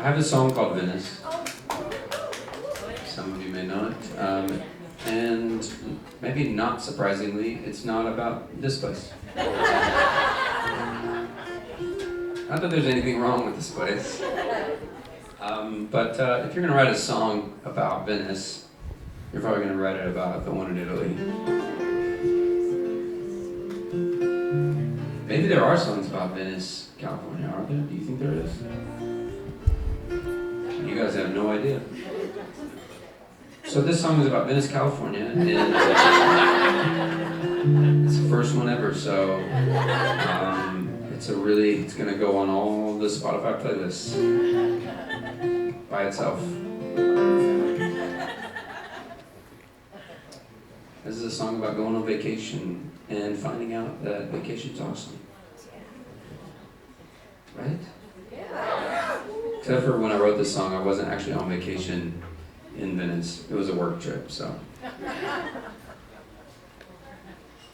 I have a song called Venice. Some of you may know it. And maybe not surprisingly, it's not about this place. Not that there's anything wrong with this place. But if you're going to write a song about Venice, you're probably going to write it about the one in Italy. Maybe there are songs about Venice, California, aren't there? Do you think there is? You guys have no idea. So this song is about Venice, California, and it's the first one ever, so it's gonna go on all the Spotify playlists by itself. This is a song about going on vacation and finding out that vacation's awesome. Right? Except for when I wrote this song, I wasn't actually on vacation in Venice. It was a work trip, so.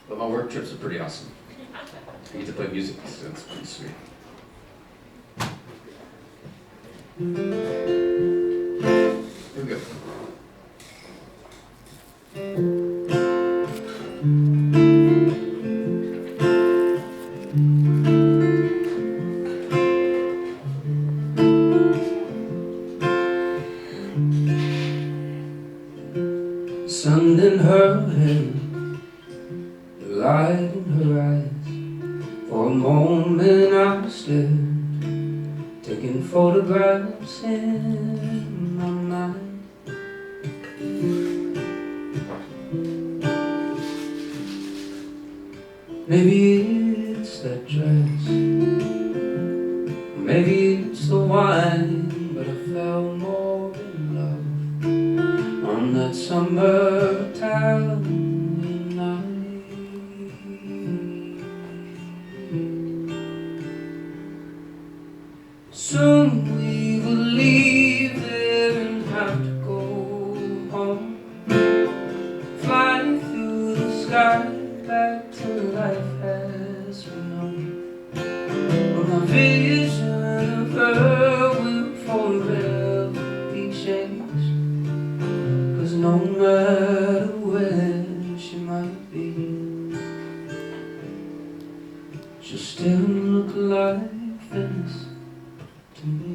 But my work trips are pretty awesome. I get to play music, so it's pretty sweet. Here we go. Sun in her hair, the light in her eyes. For a moment I stared, taking photographs in my mind. Maybe it's that dress, maybe it's the wine, but I fell more in love on that summertime night. Soon we will leave there and have to go home, flying through the sky back to life as we know. But my vision of her will forever be changed, 'cause no matter where she might be, she'll still look like Venice to me.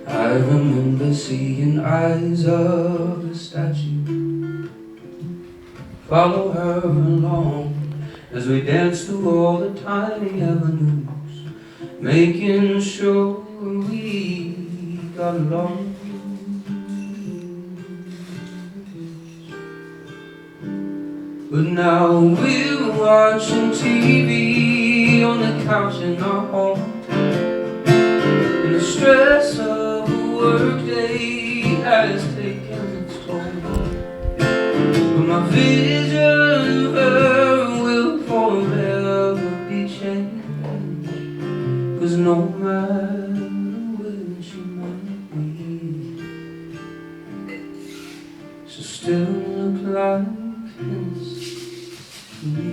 I remember seeing eyes of a statue follow her along as we danced through all the tiny avenues, making sure we got along. But now we're watching TV on the couch in our home, and the stress of a workday has taken its toll. But my vision of her will forever be changed, 'cause no matter where she might be, she'll still look like Venice to me.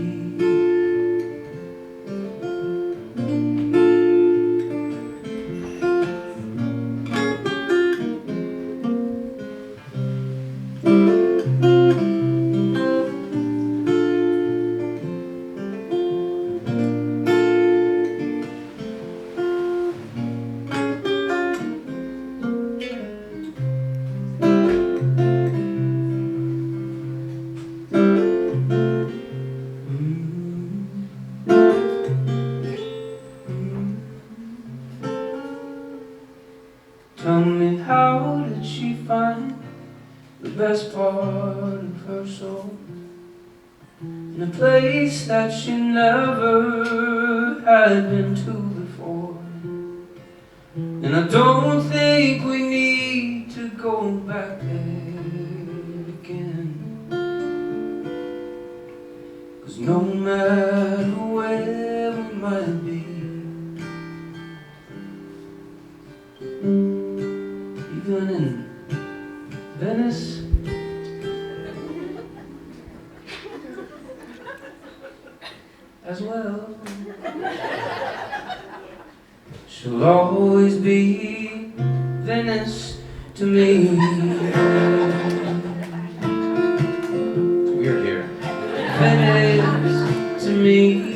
Tell me, how did she find the best part of her soul in a place that she never had been to before? And I don't think we need to go back there again, 'cause no matter where we might be, even in Venice, as well. She'll always be Venice to me. It's weird here. Venice to me.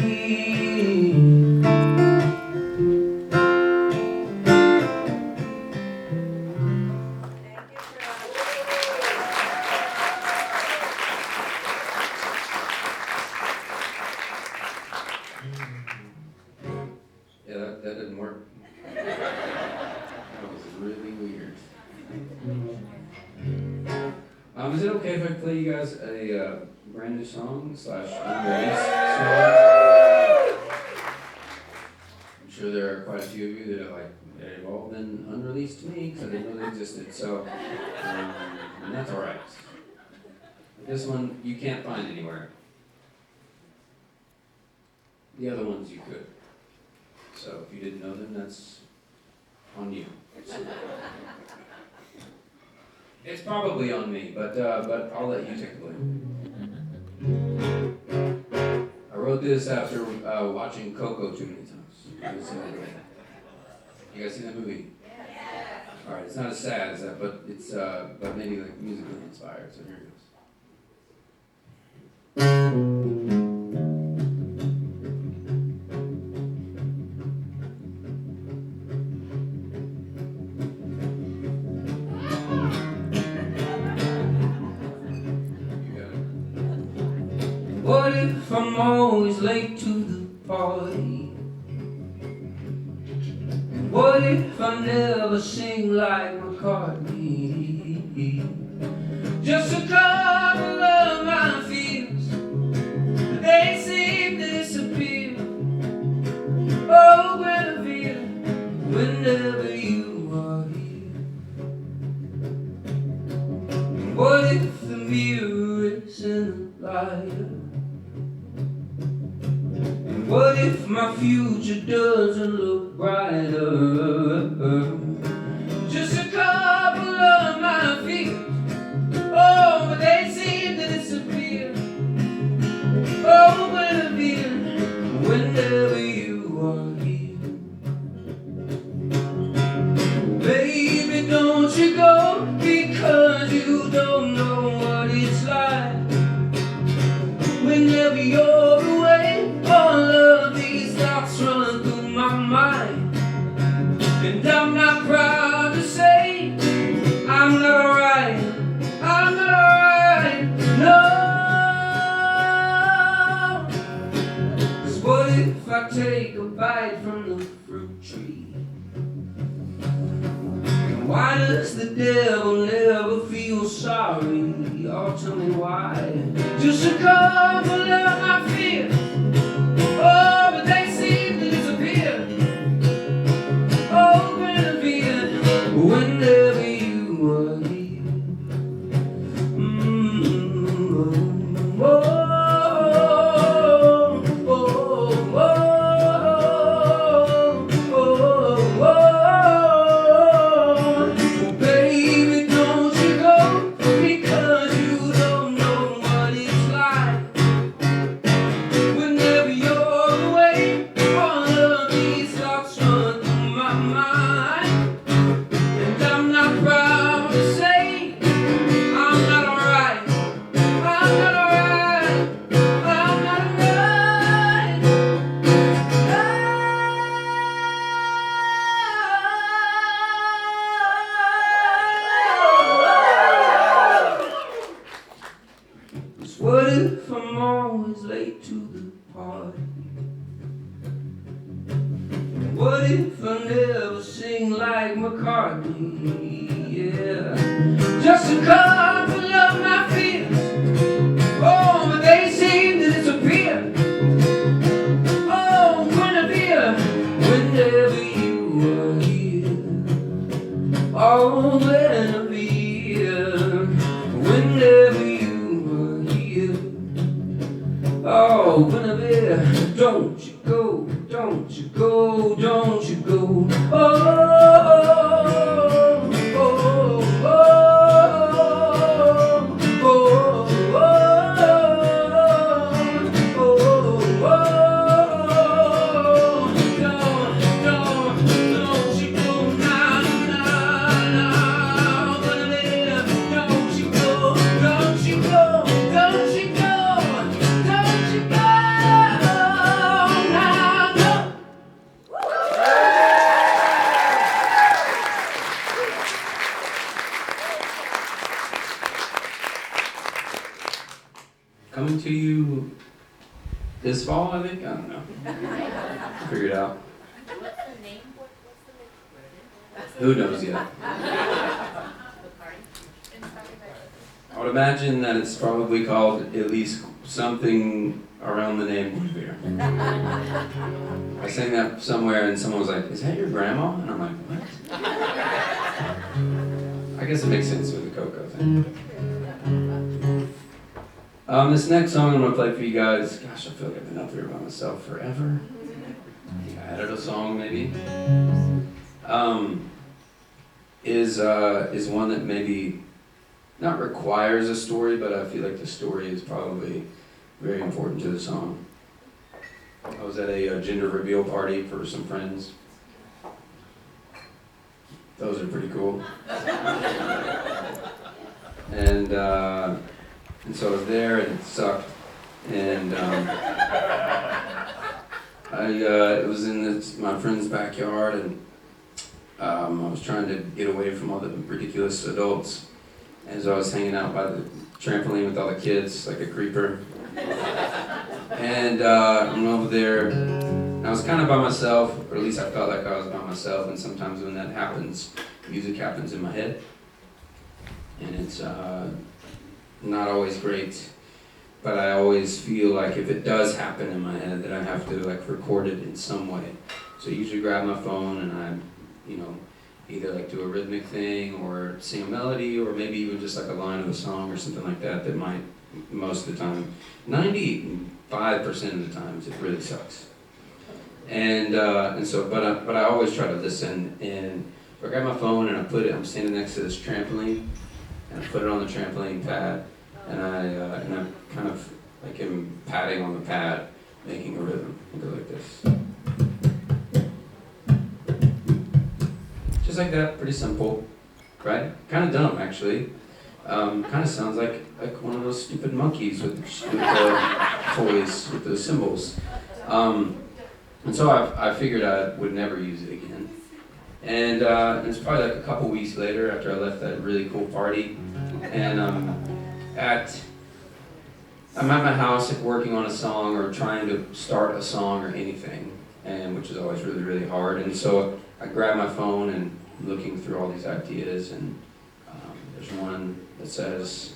Yeah, that didn't work. That was really weird. Is it okay if I play you guys a brand new song / unreleased song? I'm sure there are quite a few of you that are they've all been unreleased to me because I didn't know they existed. So, and that's all right. This one you can't find anywhere. The other ones you could. So if you didn't know them, that's on you. It's probably on me, but I'll let you take the blame. I wrote this after watching Coco too many times. You guys seen that movie? All right, it's not as sad as that, but it's but maybe musically inspired. So here it goes. What if I'm always late to the party? What if I never sing like McCartney? Just a couple of my fears, but they seem to disappear. Oh, Guinevere, whenever you are here. What if the mirror isn't a liar? What if my future doesn't look brighter? Just a couple of my fears, oh, but they seem to disappear. Oh, Guinevere, whenever you are here. Baby, don't you go, because you don't know what it's like. Whenever you're away, all of these thoughts run through my mind. And I'm not proud to say I'm not alright. I'm not alright, no. 'Cause what if I take a bite from the fruit tree? And why does the devil never feel sorry? Oh, tell me why. Just a couple of my fears, oh, but they seem to disappear. Oh, Guinevere, whenever you are here. Oh, oh, oh, oh, oh, oh. Baby, don't you go, because you don't know what it's like. Whenever you're away, all of these thoughts run through my mind. And I'm not proud to say I'm not alright. I'm not alright. I'm not alright. Cause what if I'm always late to the party? What if I never sing like McCartney? Yeah, just a couple of my fears, oh, but they seem to disappear. Oh, Guinevere, whenever you are here. Oh, Guinevere, whenever you are here. Oh, Guinevere, don't you go, don't you go, don't you go. Oh, oh, oh, oh, coming to you this fall, I think. I don't know. Figure it out. What's the name? Who knows yet? I would imagine that it's probably called at least something around the name Guinevere. I sang that somewhere and someone was like, "Is that your grandma?" And I'm like, "What?" I guess it makes sense with the Coco thing. This next song I'm going to play for you guys, gosh, I feel like I've been up here by myself forever. I think I added a song maybe. Is one that maybe not requires a story, but I feel like the story is probably very important to the song. I was at a gender reveal party for some friends. Those are pretty cool. And so I was there and it sucked. And it was in my friend's backyard, and I was trying to get away from all the ridiculous adults. And so I was hanging out by the trampoline with all the kids, like a creeper. And I'm over there, and I was kind of by myself, or at least I felt like I was by myself, and sometimes when that happens, music happens in my head. And it's not always great, but I always feel like if it does happen in my head, that I have to like record it in some way. So I usually grab my phone and I, either like do a rhythmic thing or sing a melody, or maybe even just like a line of a song or something like that might, most of the time, 95% of the times, it really sucks. And so, but I always try to listen, and so I grab my phone and I'm standing next to this trampoline, and I put it on the trampoline pad, and I kind of like am patting on the pad, making a rhythm. It goes like this. Just like that, pretty simple, right? Kind of dumb, actually. Kind of sounds like one of those stupid monkeys with the toys, with the cymbals. And so I figured I would never use it again. And it's probably like a couple weeks later after I left that really cool party. And I'm at my house like working on a song or trying to start a song or anything, and which is always really, really hard. And so I grab my phone and I'm looking through all these ideas, and there's one that says,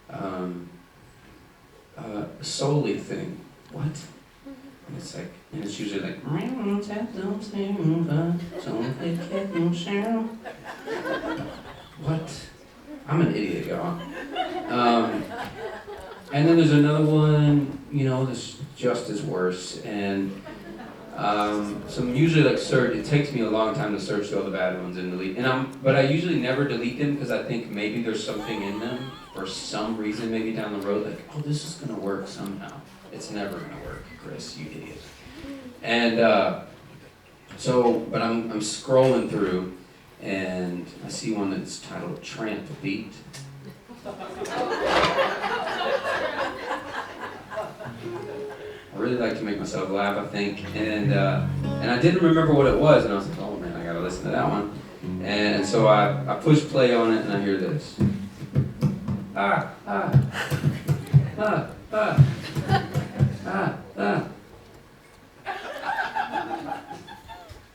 a solely thing. What? And it's like, and it's usually like, what? I'm an idiot, y'all. And then there's another one, that's just as worse. And so I'm usually like it takes me a long time to search through all the bad ones and delete. But I usually never delete them because I think maybe there's something in them for some reason, maybe down the road, like, oh, this is gonna work somehow. It's never gonna work, Chris, you idiot. And but I'm scrolling through, and I see one that's titled Tramp Beat. I really like to make myself laugh, I think, and I didn't remember what it was, and I was like, oh man, I gotta listen to that one. And so I push play on it, and I hear this. Ah, ah, ah, ah, ah, ah.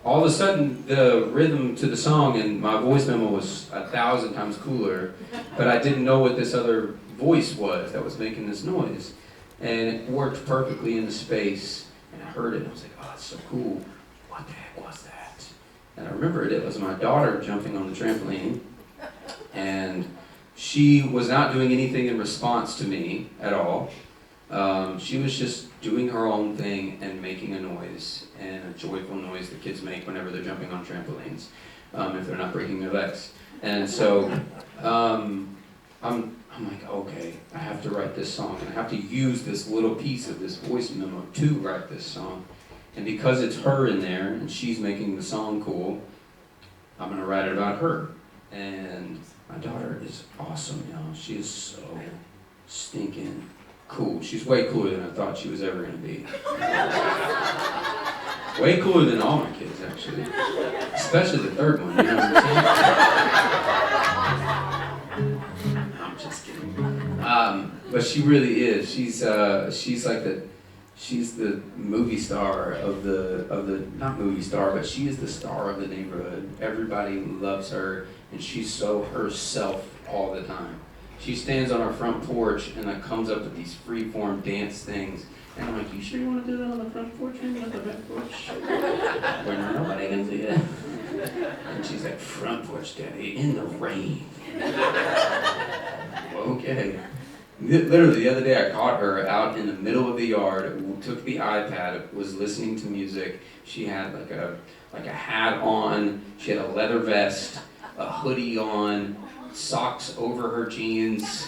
All of a sudden, the rhythm to the song and my voice memo was 1,000 times cooler, but I didn't know what this other voice was that was making this noise. And it worked perfectly in the space, and I heard it, and I was like, oh, that's so cool. What the heck was that? And I remembered it was my daughter jumping on the trampoline, and she was not doing anything in response to me at all. She was just doing her own thing and making a noise, and a joyful noise that kids make whenever they're jumping on trampolines, if they're not breaking their legs. And so I'm like, okay, I have to write this song, and I have to use this little piece of this voice memo to write this song. And because it's her in there, and she's making the song cool, I'm gonna write it about her. And my daughter is awesome, y'all. She is so stinking cool. She's way cooler than I thought she was ever gonna be. Way cooler than all my kids, actually. Especially the third one, you know what I'm saying? I'm just kidding. But she really is. She's the movie star of the not movie star, but she is the star of the neighborhood. Everybody loves her, and she's so herself all the time. She stands on our front porch and like comes up with these freeform dance things. And I'm like, you sure you want to do that on the front porch? Maybe on the back porch? Where nobody can see it. And she's like, front porch, daddy, in the rain. Okay. Literally, the other day I caught her out in the middle of the yard, took the iPad, was listening to music. She had like a hat on, she had a leather vest, a hoodie on, socks over her jeans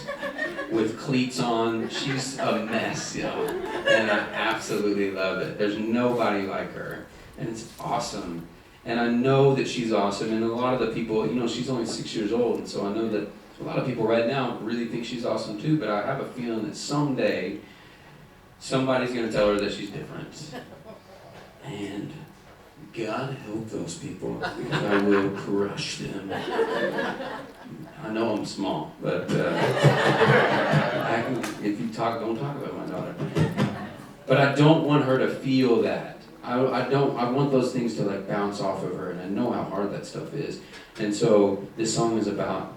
with cleats on. She's a mess, you know, and I absolutely love it. There's nobody like her, and it's awesome. And I know that she's awesome, and a lot of the people, you know, she's only 6 years old, and so I know that a lot of people right now really think she's awesome too, but I have a feeling that someday somebody's going to tell her that she's different. And God help those people, because I will crush them. I know I'm small, but if you talk, don't talk about my daughter. But I don't want her to feel that. I want those things to like bounce off of her, and I know how hard that stuff is. And so this song is about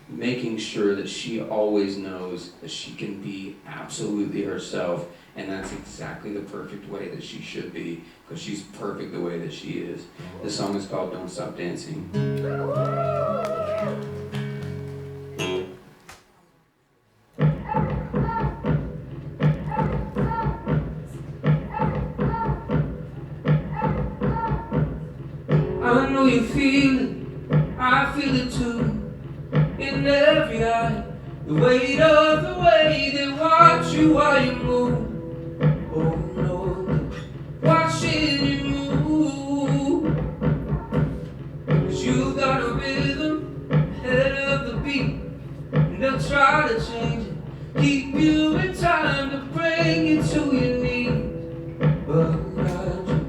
making sure that she always knows that she can be absolutely herself, and that's exactly the perfect way that she should be, because she's perfect the way that she is. The song is called Don't Stop Dancing. I know you feel it, I feel it too. In every eye, the weight of the way they watch you while you move. Oh no, watching you move. 'Cause you got a rhythm ahead of the beat, and they'll try to change it, keep you in time to bring you to your knees. But I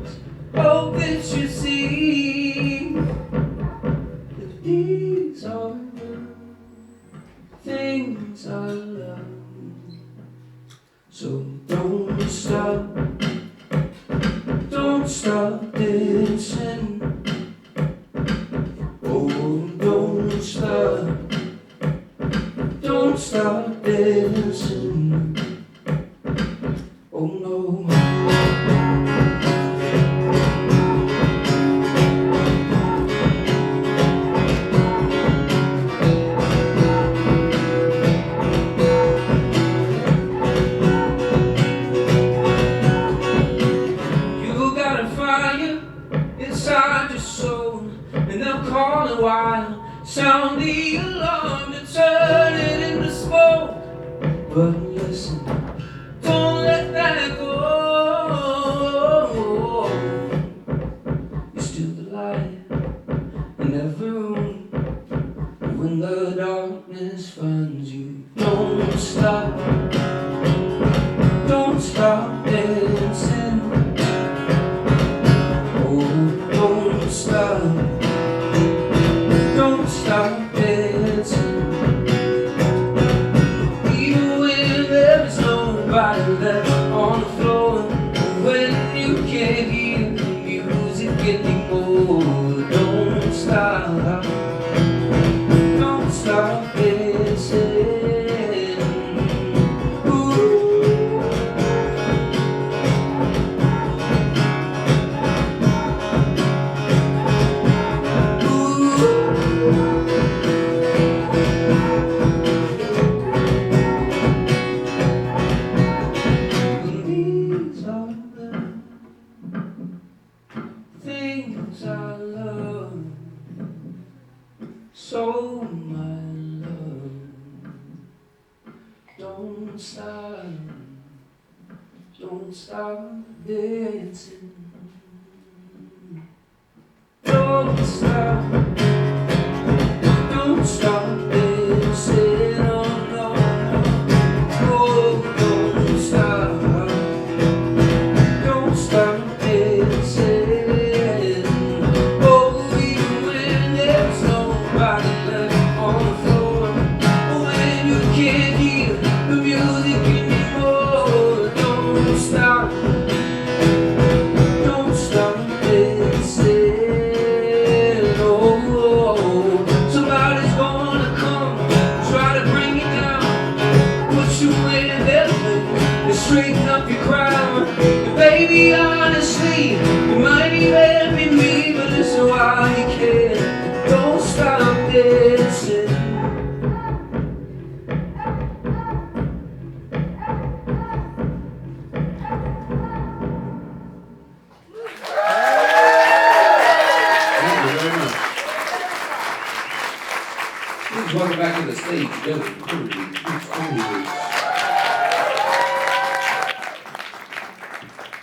just hope that you see that these are things I love. So don't stop dancing. Oh, don't stop dancing. Oh no. Sound the alarm to turn it into smoke. But listen, don't let that go. You're still the light in every room. When the darkness finds you, don't stop dancing. Oh, don't stop. Don't stop dancing. Even when there's nobody left on the floor, when you can't hear the music anymore, don't stop dancing. Things I love, so my love. Don't stop dancing. Don't stop dancing. Oh no, oh, don't stop dancing. Nobody left on the floor. When you can't hear the music straighten up your crown. And baby, honestly, you might even be me, but listen while you can. Don't stop dancing. Welcome back to the stage, Billy.